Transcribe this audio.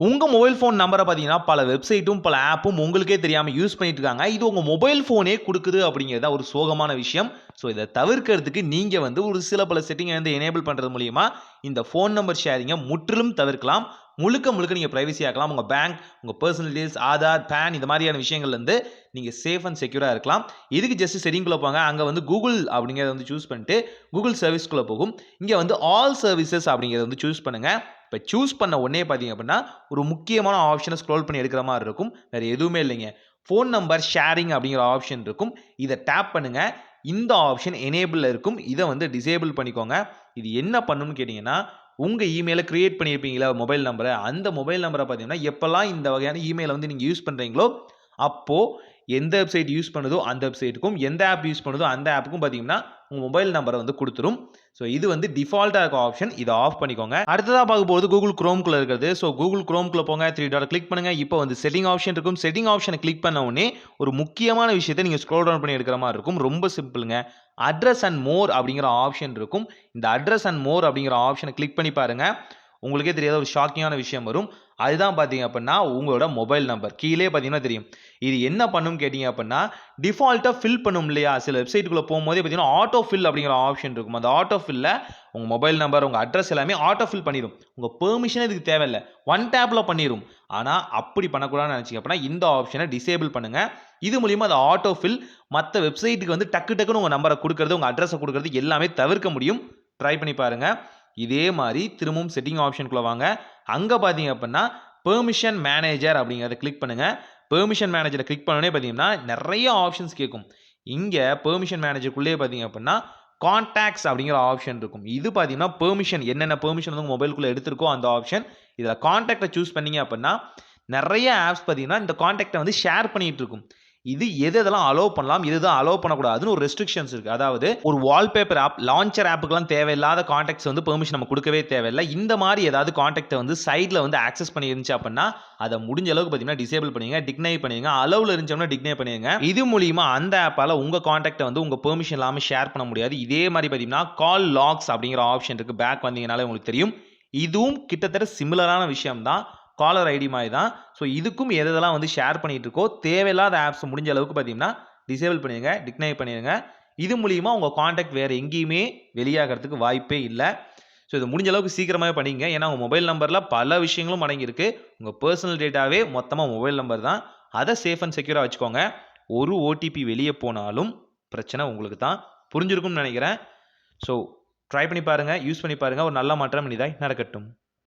உங்க mobile phone நம்பர பார்த்தீங்கன்னா, பல வெப்சைட்டும், பல ஆப்பும் உங்களுக்கே தெரியாம யூஸ் பண்ணிட்டு இருக்காங்க. இது உங்க மொபைல் ஃபோனே குடுக்குது அப்படிங்கிறது தான் ஒரு சோகமான விஷயம். ஸோ இத தவிர்க்கிறதுக்கு நீங்க வந்து ஒரு சில பல செட்டிங்க வந்து எனேபிள் பண்றது மூலியமா, இந்த ஃபோன் நம்பர் ஷேரிங்க முற்றிலும் தவிர்க்கலாம். முழுக்க முழுக்க நீங்க பிரைவசி ஆக்கலாம். உங்க பேங்க், உங்க பெர்சனல் டீடெயில்ஸ், ஆதார், பான் இந்த மாதிரியான விஷயங்கள்லருந்து நீங்க சேஃப் அண்ட் செக்யூரா இருக்கலாம். இதுக்கு ஜஸ்ட் செட்டிங்குள்ள போங்க. அங்க வந்து கூகுள் அப்படிங்கிறத வந்து சூஸ் பண்ணிட்டு, கூகுள் சர்வீஸ்க்குள்ள போகும். இங்க வந்து ஆல் சர்வீசஸ் அப்படிங்கிறத வந்து சூஸ் பண்ணுங்க. இப்ப சூஸ் பண்ண உடனே பார்த்தீங்க அப்படின்னா, ஒரு முக்கியமான ஆப்ஷன ஸ்க்ரோல் பண்ணி எடுக்கிற மாரி இருக்கும். வேற எதுவுமே இல்லைங்க. ஃபோன் நம்பர் ஷேரிங் அப்படிங்கிற ஆப்ஷன் இருக்கும். இத டேப் பண்ணுங்க. இந்த ஆப்ஷன் எனேபிள்ல இருக்கும். இத வந்து டிசேபிள் பண்ணிக்கோங்க. இது என்ன பண்ணும்னு கேட்டீங்கன்னா, உங்க இமெயில கிரியேட் பண்ணியிருப்பீங்கல்ல மொபைல் நம்பர, அந்த மொபைல் நம்பர பார்த்தீங்கன்னா, எப்பல்லாம் இந்த வகையான இமெயில வந்து நீங்க யூஸ் பண்றீங்களோ, அப்போ எந்த வெப்சைட் யூஸ் பண்ணுதோ அந்த வெப்சைட்டுக்கும், எந்த ஆப் யூஸ் பண்ணுதோ அந்த ஆப்புக்கும் பார்த்தீங்கன்னா, உங்க மொபைல் நம்பர வந்து குடுத்துரும். ஸோ இது வந்து டிஃபால்ட்டா இருக்க ஆப்ஷன். இத ஆஃப் பண்ணிக்கோங்க. அடுத்ததா பார்க்க போறது Google Chromeக்குள்ள இருக்கிறது. ஸோ Google Chromeக்குள்ள போங்க. 3 டாட் கிளிக் பண்ணுங்க. இப்போ வந்து செட்டிங் ஆப்ஷன் இருக்கும். செட்டிங் ஆப்ஷன கிளிக் பண்ண உடனே ஒரு முக்கியமான விஷயத்த நீங்க ஸ்க்ரோல் டவுன் பண்ணி எடுக்கிற மாரி இருக்கும். ரொம்ப சிம்பிள்ங்க. அட்ரஸ் அண்ட் மோர் அப்படிங்கிற ஆப்ஷன் இருக்கும். இந்த அட்ரஸ் அண்ட் மோர் அப்படிங்கிற ஆப்ஷன கிளிக் பண்ணி பாருங்க. உங்களுக்கே தெரியாத ஒரு ஷாக்கிங்கான விஷயம் வரும். அதுதான் பார்த்தீங்க அப்படின்னா, உங்களோட மொபைல் நம்பர். கீழயே பார்த்தீங்கன்னா தெரியும். இது என்ன பண்ணும்னு கேட்டீங்க அப்படின்னா, டிஃபால்ட்டா ஃபில் பண்ணும் இல்லையா? சில வெப்சைட்டுக்குள்ள போம்போதே பார்த்தீங்கன்னா, ஆட்டோ ஃபில் அப்படிங்கிற ஆப்ஷன் இருக்கும். அந்த ஆட்டோ ஃபில்ல உங்க மொபைல் நம்பர், உங்க அட்ரஸ் எல்லாமே ஆட்டோ ஃபில் பண்ணிரும். உங்க பெர்மிஷனே இதுக்கு தேவையில்ல. ஒன் டேப்ல பண்ணிரும். ஆனா, அப்படி பண்ணக்கூடாதுன்னு நினைச்சீங்க அப்படின்னா, இந்த ஆப்ஷன டிசேபிள் பண்ணுங்க. இது மூலியமா அந்த ஆட்டோ ஃபில் மத்த வெப்சைட்டுக்கு வந்து டக்கு டக்குன்னு உங்க நம்பர குடுக்கறது, உங்க அட்ரஸ குடுக்கறது எல்லாமே தவிர்க்க முடியும். ட்ரை பண்ணி பாருங்க. இதே மாரி திரும்பவும் செட்டிங் ஆப்ஷன்க்குள்ள வாங்க. அங்க பார்த்தீங்க அப்படின்னா, பெர்மிஷன் மேனேஜர் அப்படிங்கிறத கிளிக் பண்ணுங்க. பெர்மிஷன் மேனேஜர கிளிக் பண்ண உடனே பார்த்தீங்கன்னா, நெறைய ஆப்ஷன்ஸ் கேட்கும். இங்க பெர்மிஷன் மேனேஜருக்குள்ளேயே பார்த்தீங்க அப்படின்னா, கான்டாக்ட்ஸ் அப்படிங்கிற ஆப்ஷன் இருக்கும். இது பார்த்தீங்கன்னா, பெர்மிஷன் என்னென்ன பெர்மிஷன் வந்து உங்க மொபைல்குள்ள எடுத்திருக்கோ அந்த ஆப்ஷன். இதுல கான்டாக்ட்ட சூஸ் பண்ணீங்க அப்படின்னா, நெறைய ஆப்ஸ் பார்த்தீங்கன்னா, இந்த கான்டாக்ட்ட வந்து ஷேர் பண்ணிட்டு இருக்கும். இது எதெல்லாம் அலோவ் பண்ணலாம், எதுதான் அலோவ் பண்ணக்கூடாதுன்னு ஒரு ரெஸ்ட்ரிக்ஷன்ஸ் இருக்கு. அதாவது ஒரு வால்பேப்பர் ஆப், லான்ச்சர் ஆப்புக்குலாம் தேவையில்லாத கான்டாக்ட்ஸ் வந்து பெர்மிஷன் நம்ம குடுக்கவே தேவையில்ல. இந்த மாரி ஏதாவது கான்டாக்ட்ட வந்து சைட்ல வந்து ஆக்சஸ் பண்ணி இருந்துச்சு அப்படின்னா, அத முடிஞ்ச அளவுக்கு பார்த்தீங்கன்னா, டிசேபிள் பண்ணிருங்க, டிக்னை பண்ணிருங்க. அலோவ்ல இருந்துச்சுன்னா டிக்னை பண்ணிருங்க. இது மூலியமா அந்த ஆப்பால உங்க கான்டாக்ட்ட வந்து உங்க பெர்மிஷன் இல்லாம ஷேர் பண்ண முடியாது. இதே மாரி பார்த்தீங்கன்னா, கால் லாக்ஸ் அப்படிங்கிற ஆப்ஷன் இருக்கு. பேக் வந்தீங்கனாலே உங்களுக்கு தெரியும். இதுவும் கிட்டத்தட்ட சிமிலரான விஷயம் தான். காலர் ஐடி மாரி தான். ஸோ இதுக்கும் எதெல்லாம் வந்து ஷேர் பண்ணிட்டு இருக்கோ, தேவையில்லாத ஆப்ஸ் முடிஞ்ச அளவுக்கு பார்த்தீங்கன்னா, டிசேபிள் பண்ணிருங்க, டிக்னை பண்ணிருங்க. இது மூலியமா உங்க கான்டாக்ட் வேற எங்கேயுமே வெளியாகறதுக்கு வாய்ப்பே இல்ல. ஸோ இது முடிஞ்ச அளவுக்கு சீக்கிரமாவே பண்ணிக்கங்க. ஏன்னா, உங்க மொபைல் நம்பர்ல பல விஷயங்களும் அடங்கியிருக்கு. உங்க பெர்சனல் டேட்டாவே மொத்தமா மொபைல் நம்பர் தான். அத சேஃப் அண்ட் செக்யூரா வச்சுக்கோங்க. ஒரு ஓடிபி வெளிய போனாலும் பிரச்சனை உங்களுக்கு தான். புரிஞ்சிருக்கும்னு நெனைக்கிறேன். ஸோ ட்ரை பண்ணி பாருங்க, யூஸ் பண்ணி பாருங்க. ஒரு நல்ல மாற்றம் இனிதாய் நடக்கட்டும்.